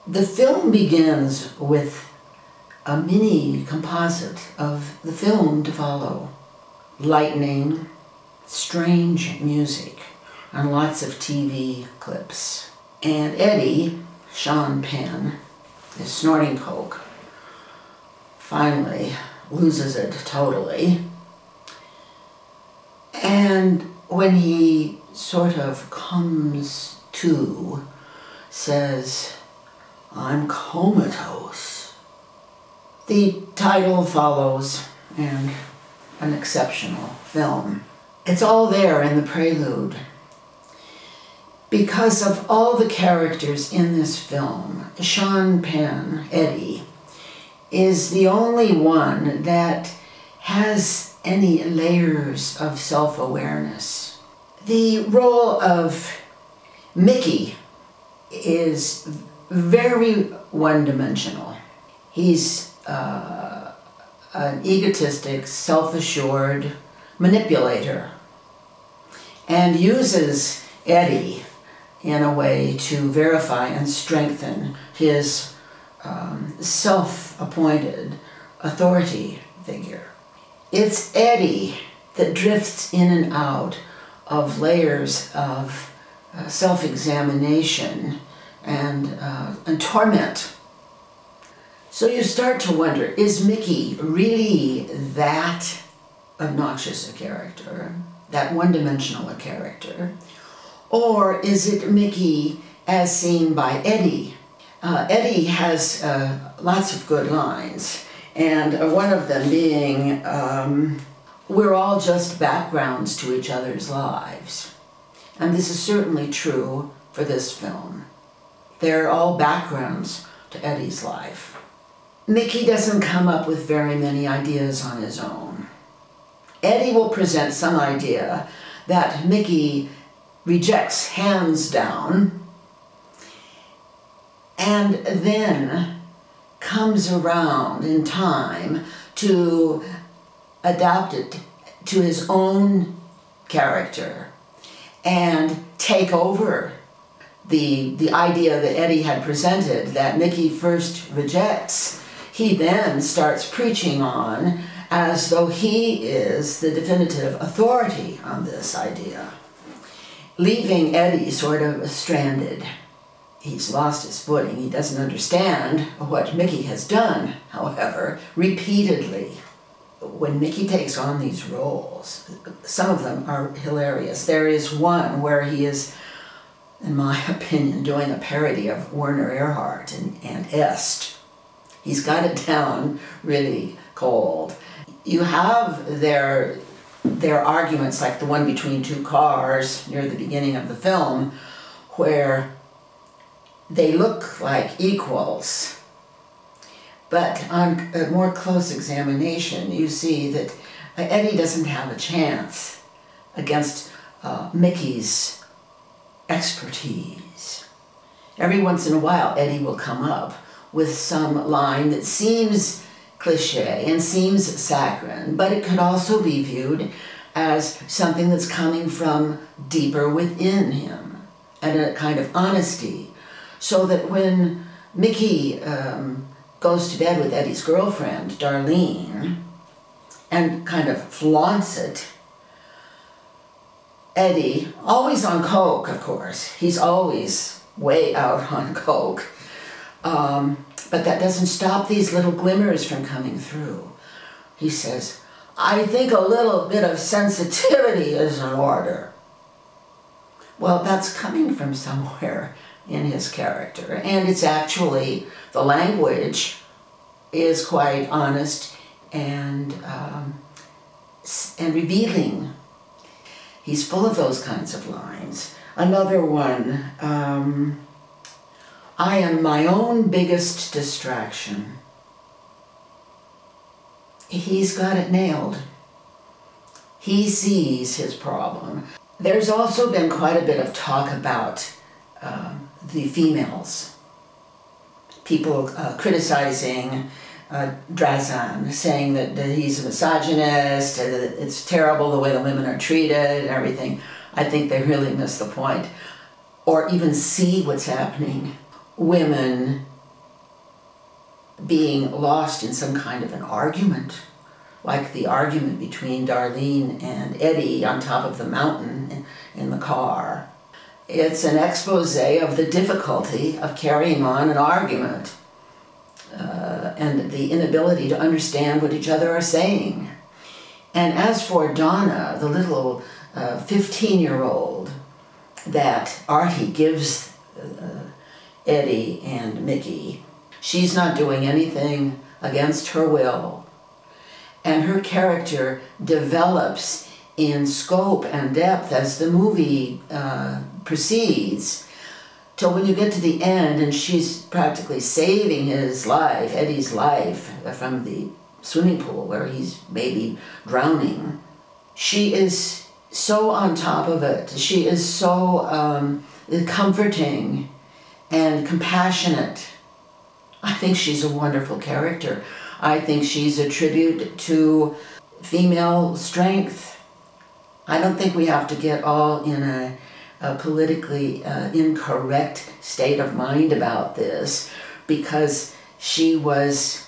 The film begins with a mini composite of the film to follow. Lightning, strange music, and lots of TV clips. And Eddie, Sean Penn, is snorting coke, finally loses it totally. And when he sort of comes to, says, "I'm comatose." The title follows, and an exceptional film. It's all there in the prelude. Because of all the characters in this film, Sean Penn, Eddie, is the only one that has any layers of self-awareness. The role of Mickey is very one-dimensional. He's an egotistic, self-assured manipulator and uses Eddie in a way to verify and strengthen his self-appointed authority figure. It's Eddie that drifts in and out of layers of self-examination and torment. So you start to wonder, is Mickey really that obnoxious a character, that one-dimensional a character? Or is it Mickey as seen by Eddie? Eddie has lots of good lines, and one of them being, we're all just backgrounds to each other's lives. And this is certainly true for this film. They're all backgrounds to Eddie's life. Mickey doesn't come up with very many ideas on his own. Eddie will present some idea that Mickey rejects hands down, and then comes around in time to adapt it to his own character and take over the idea that Eddie had presented that Mickey first rejects. He then starts preaching on as though he is the definitive authority on this idea, leaving Eddie sort of stranded. He's lost his footing. He doesn't understand what Mickey has done, however, repeatedly. When Mickey takes on these roles, some of them are hilarious. There is one where he is, in my opinion, doing a parody of Werner Erhard and Est. He's got it down really cold. You have their arguments, like the one between two cars near the beginning of the film, where they look like equals. But on a more close examination, you see that Eddie doesn't have a chance against Mickey's expertise. Every once in a while, Eddie will come up with some line that seems cliche and seems saccharine, but it could also be viewed as something that's coming from deeper within him, and a kind of honesty, so that when Mickey goes to bed with Eddie's girlfriend, Darlene, and kind of flaunts it, Eddie, always on coke, of course, he's always way out on coke, but that doesn't stop these little glimmers from coming through. He says, "I think a little bit of sensitivity is in order." Well, that's coming from somewhere in his character, and it's actually, the language is quite honest and revealing. He's full of those kinds of lines. Another one, I am my own biggest distraction. He's got it nailed. He sees his problem. There's also been quite a bit of talk about the females. People criticizing Drazan, saying that he's a misogynist, it's terrible the way the women are treated and everything. I think they really miss the point, or even see what's happening. Women being lost in some kind of an argument, like the argument between Darlene and Eddie on top of the mountain in the car. It's an expose of the difficulty of carrying on an argument and the inability to understand what each other are saying. And as for Donna, the little 15-year-old that Artie gives Eddie and Mickey, she's not doing anything against her will. And her character develops in scope and depth as the movie proceeds, till when you get to the end and she's practically saving his life, Eddie's life, from the swimming pool where he's maybe drowning. She is so on top of it. She is so comforting and compassionate. I think she's a wonderful character. I think she's a tribute to female strength. I don't think we have to get all in a politically incorrect state of mind about this, because she was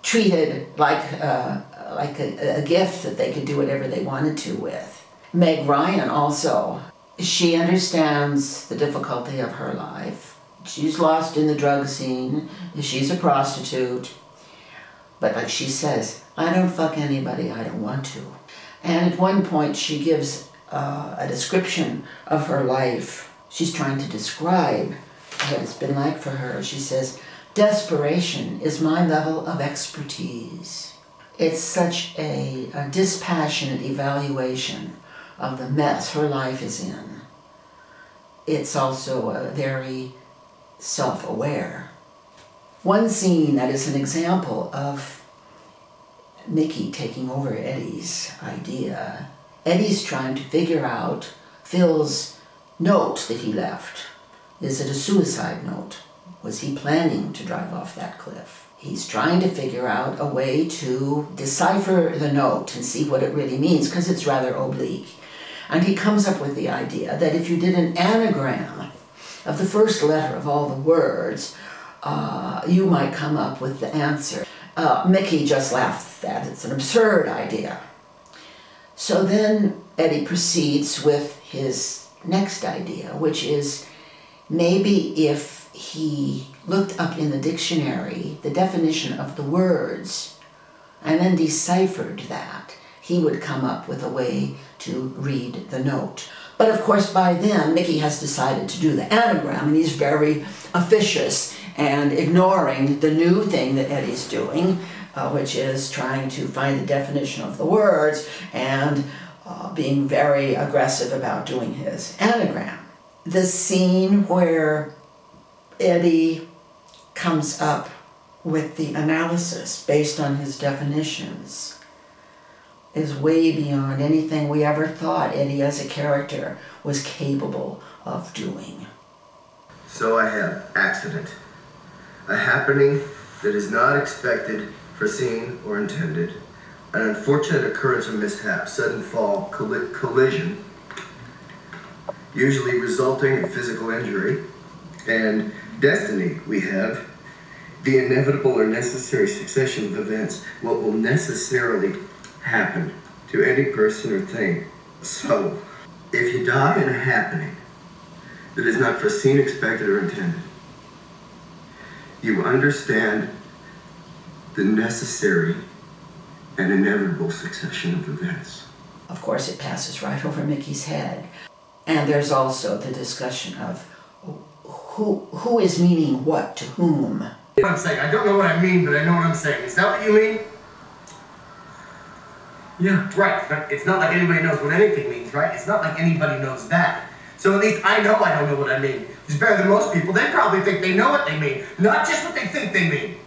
treated like a gift that they could do whatever they wanted to with. Meg Ryan also, she understands the difficulty of her life. She's lost in the drug scene. She's a prostitute. But like she says, I don't fuck anybody I don't want to. And at one point she gives a description of her life. She's trying to describe what it's been like for her. She says, desperation is my level of expertise. It's such a dispassionate evaluation of the mess her life is in. It's also very self-aware. One scene that is an example of Mickey taking over Eddie's idea. Eddie's trying to figure out Phil's note that he left. Is it a suicide note? Was he planning to drive off that cliff? He's trying to figure out a way to decipher the note and see what it really means, because it's rather oblique. And he comes up with the idea that if you did an anagram of the first letter of all the words, you might come up with the answer. Mickey just laughed at that. It's an absurd idea. So then Eddie proceeds with his next idea, which is maybe if he looked up in the dictionary the definition of the words and then deciphered that, he would come up with a way to read the note. But of course by then Mickey has decided to do the anagram, and he's very officious and ignoring the new thing that Eddie's doing, which is trying to find the definition of the words and being very aggressive about doing his anagram. The scene where Eddie comes up with the analysis based on his definitions is way beyond anything we ever thought Eddie as a character was capable of doing. So I have accident, a happening that is not expected, foreseen, or intended, an unfortunate occurrence or mishap, sudden fall, collision, usually resulting in physical injury, and destiny. We have the inevitable or necessary succession of events, what will necessarily happen to any person or thing. So, if you die in a happening that is not foreseen, expected, or intended, you understand the necessary and inevitable succession of events. Of course, it passes right over Mickey's head. And there's also the discussion of who is meaning what to whom. What I'm saying, I don't know what I mean, but I know what I'm saying. Is that what you mean? Yeah. Right, but it's not like anybody knows what anything means, right? It's not like anybody knows that. So at least I know I don't know what I mean. It's better than most people. They probably think they know what they mean, not just what they think they mean.